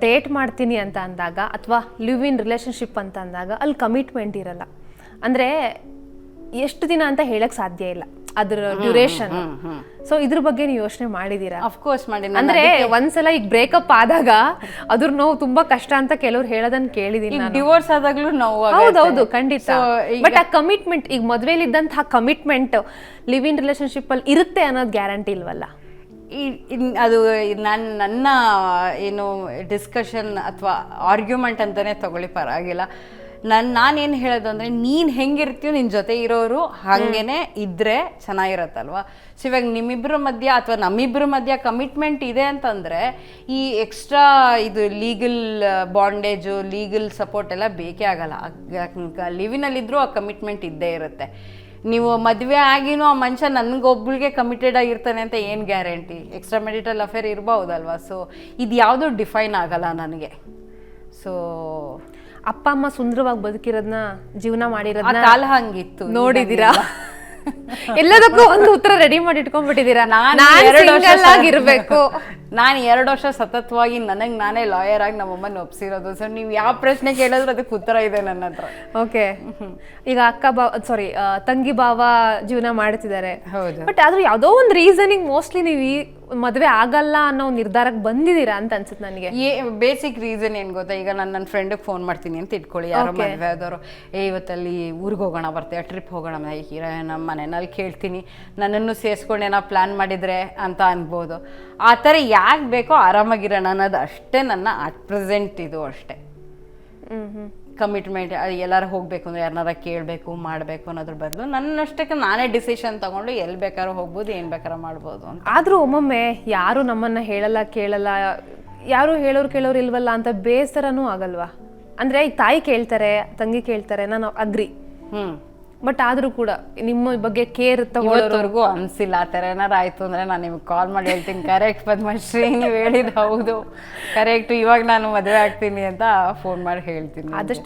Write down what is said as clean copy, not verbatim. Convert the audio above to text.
Date ಮಾಡ್ತೀನಿ ಅಂತ ಅಂದಾಗ ಅಥವಾ ಲಿವ್ ಇನ್ ರಿಲೇಷನ್ಶಿಪ್ ಅಂತ ಅಂದಾಗ ಅಲ್ಲಿ ಕಮಿಟ್ಮೆಂಟ್ ಇರಲ್ಲ. ಅಂದರೆ ಎಷ್ಟು ದಿನ ಅಂತ ಹೇಳಕ್ ಸಾಧ್ಯ ಇಲ್ಲ ಅದ್ರ ಡ್ಯೂರೇಷನ್. ಸೊ ಇದ್ರ ಬಗ್ಗೆ ನೀವು ಯೋಚನೆ ಮಾಡಿದೀರಾ? ಅಫ್ಕೋರ್ಸ್ ಮಾಡಿ. ಅಂದ್ರೆ ಒಂದ್ಸಲ ಈಗ ಬ್ರೇಕಪ್ ಆದಾಗ ಅದ್ರ ನೋವು ತುಂಬಾ ಕಷ್ಟ ಅಂತ ಕೆಲವ್ರು ಹೇಳೋದನ್ನ ಕೇಳಿದೀನಿ. ಡಿವೋರ್ಸ್ ಆದಾಗ್ಲೂ ನೋವು. ಹೌದೌದು, ಖಂಡಿತ. ಬಟ್ ಆ ಕಮಿಟ್ಮೆಂಟ್, ಈಗ ಮದ್ವೆಲಿ ಇದ್ದಂತಹ ಕಮಿಟ್ಮೆಂಟ್ ಲಿವ್ ಇನ್ ರಿಲೇಶನ್ಶಿಪ್ ಅಲ್ಲಿ ಇರುತ್ತೆ ಅನ್ನೋದು ಗ್ಯಾರಂಟಿ ಇಲ್ವಲ್ಲ. ಅದು ನನ್ನ ಏನು ಡಿಸ್ಕಷನ್ ಅಥವಾ ಆರ್ಗ್ಯುಮೆಂಟ್ ಅಂತಲೇ ತಗೊಳ್ಳಿ, ಪರವಾಗಿಲ್ಲ. ನಾನೇನು ಹೇಳೋದು ಅಂದರೆ, ನೀನು ಹೆಂಗಿರ್ತೀಯೋ ನಿನ್ನ ಜೊತೆ ಇರೋರು ಹಾಗೇನೆ ಇದ್ದರೆ ಚೆನ್ನಾಗಿರತ್ತಲ್ವ. ಸೊ ಇವಾಗ ನಿಮ್ಮಿಬ್ಬರ ಮಧ್ಯ ಅಥವಾ ನಮ್ಮಿಬ್ಬರ ಮಧ್ಯ ಕಮಿಟ್ಮೆಂಟ್ ಇದೆ ಅಂತಂದರೆ ಈ ಎಕ್ಸ್ಟ್ರಾ ಇದು ಲೀಗಲ್ ಬಾಂಡೇಜು, ಲೀಗಲ್ ಸಪೋರ್ಟ್ ಎಲ್ಲ ಬೇಕೇ ಆಗಲ್ಲ. ಲಿವಿನಲ್ಲಿದ್ದರೂ ಆ ಕಮಿಟ್ಮೆಂಟ್ ಇದ್ದೇ ಇರುತ್ತೆ. ನೀವು ಮದುವೆ ಆಗಿನೂ ಆ ಮನುಷ್ಯ ನನಗೊಬ್ಬಳಿಗೆ ಕಮಿಟೆಡ್ ಆಗಿರ್ತಾನೆ ಅಂತ ಏನು ಗ್ಯಾರಂಟಿ? ಎಕ್ಸ್ಟ್ರಾ ಮೆರಿಟಲ್ ಅಫೇರ್ ಇರ್ಬೋದಲ್ವ. ಸೊ ಇದು ಯಾವುದೂ ಡಿಫೈನ್ ಆಗಲ್ಲ ನನಗೆ. ಸೊ ಅಪ್ಪ ಅಮ್ಮ ಸುಂದರವಾಗಿ ಬದುಕಿರೋದನ್ನ, ಜೀವನ ಮಾಡಿರೋದನ್ನ ಕಾಲ ಹಂಗಿತ್ತು, ನೋಡಿದೀರಾ? ಎಲ್ಲದಕ್ಕೂ ಒಂದು ಉತ್ತರ ರೆಡಿ ಮಾಡಿ ಇಟ್ಕೊಂಡ್ಬಿಟ್ಟಿದ್ದೀರಾ. ನಾನು 2 ವರ್ಷ ಸತತವಾಗಿ ನನಗೆ ನಾನೇ ಲಾಯರ್ ಆಗಿ ನಮ್ಮಮ್ಮನ ಒಪ್ಸಿರೋದು. ಸೊ ನೀವು ಯಾವ ಪ್ರಶ್ನೆ ಕೇಳಿದ್ರು ಅದಕ್ಕೆ ಉತ್ತರ ಇದೆ ನನ್ನ ಹತ್ರ. ಓಕೆ, ಈಗ ತಂಗಿ ಭಾವ ಜೀವನ ಮಾಡ್ತಿದ್ದಾರೆ. ಹೌದು. ಬಟ್ ಆದ್ರೂ ಯಾವುದೋ ಒಂದು ರೀಸನಿಗೆ ಮೋಸ್ಟ್ಲಿ ನೀವು ಈ ಮದುವೆ ಆಗಲ್ಲ ಅನ್ನೋ ನಿರ್ಧಾರಕ್ಕೆ ಬಂದಿದ್ದೀರಾ ಅಂತ ಅನ್ಸುತ್ತೆ ನನಗೆ. ಬೇಸಿಕ್ ರೀಸನ್ ಏನು ಗೊತ್ತಾ? ಈಗ ನಾನು ನನ್ನ ಫ್ರೆಂಡಿಗೆ ಫೋನ್ ಮಾಡ್ತೀನಿ ಅಂತ ಇಟ್ಕೊಳ್ಳಿ, ಯಾರೋ ಮದುವೆ ಆದವರು, ಇವತ್ತಲ್ಲಿ ಊರಿಗೆ ಹೋಗೋಣ, ಬರ್ತೀವಿ, ಟ್ರಿಪ್ ಹೋಗೋಣ, ನಮ್ಮ ಮನೆಯಲ್ಲಿ ಕೇಳ್ತೀನಿ, ನನ್ನನ್ನು ಸೇರಿಸ್ಕೊಂಡು ಏನೋ ಪ್ಲ್ಯಾನ್ ಮಾಡಿದರೆ ಅಂತ ಅನ್ಬೋದು. ಆ ಥರ ಯಾಕೆ ಬೇಕೋ ಆರಾಮಾಗಿರೋಣ ಅನ್ನೋದು ಅಷ್ಟೇ ನನ್ನ ಅಟ್ ಪ್ರೆಸೆಂಟ್ ಇದು ಅಷ್ಟೇ. ಕಮಿಟ್ಮೆಂಟ್ ಎಲ್ಲರೂ ಹೋಗಬೇಕು ಅಂದರೆ ಯಾರನ್ನಾರ ಕೇಳಬೇಕು ಮಾಡಬೇಕು ಅನ್ನೋದ್ರ ಬದಲು ನನ್ನಷ್ಟಕ್ಕೆ ನಾನೇ ಡಿಸಿಷನ್ ತಗೊಂಡು ಎಲ್ಲಿ ಬೇಕಾದ್ರೂ ಹೋಗ್ಬೋದು, ಏನು ಬೇಕಾದ್ರೂ ಮಾಡ್ಬೋದು ಅಂತ. ಆದರೂ ಒಮ್ಮೊಮ್ಮೆ ಯಾರು ನಮ್ಮನ್ನು ಹೇಳಲ್ಲ ಕೇಳಲ್ಲ, ಯಾರು ಹೇಳೋರು ಇಲ್ವಲ್ಲ ಅಂತ ಬೇಸರನೂ ಆಗಲ್ವಾ? ಅಂದರೆ ಈಗ ತಾಯಿ ಕೇಳ್ತಾರೆ, ತಂಗಿ ಕೇಳ್ತಾರೆ, ನಾನು ಅಗ್ರಿ. ಬಟ್ ಆದರೂ ಕೂಡ ನಿಮ್ಮ ಬಗ್ಗೆ ಕೇರ್ ತಗೊಳ್ಳೋವರೆಗೂ ಅನಿಸಿಲ್ಲ. ಆ ಥರ ಏನಾರು ಆಯಿತು ಅಂದರೆ ನಾನು ನಿಮ್ಗೆ ಕಾಲ್ ಮಾಡಿ ಹೇಳ್ತೀನಿ, ಕರೆಕ್ಟ್ ಪದ್ಮಶ್ರೀ ನೀವು ಹೇಳಿದ್ದು ಹೌದು, ಕರೆಕ್ಟು, ಇವಾಗ ನಾನು ಮದುವೆ ಆಗ್ತೀನಿ ಅಂತ ಫೋನ್ ಮಾಡಿ ಹೇಳ್ತೀನಿ. ಆದಷ್ಟು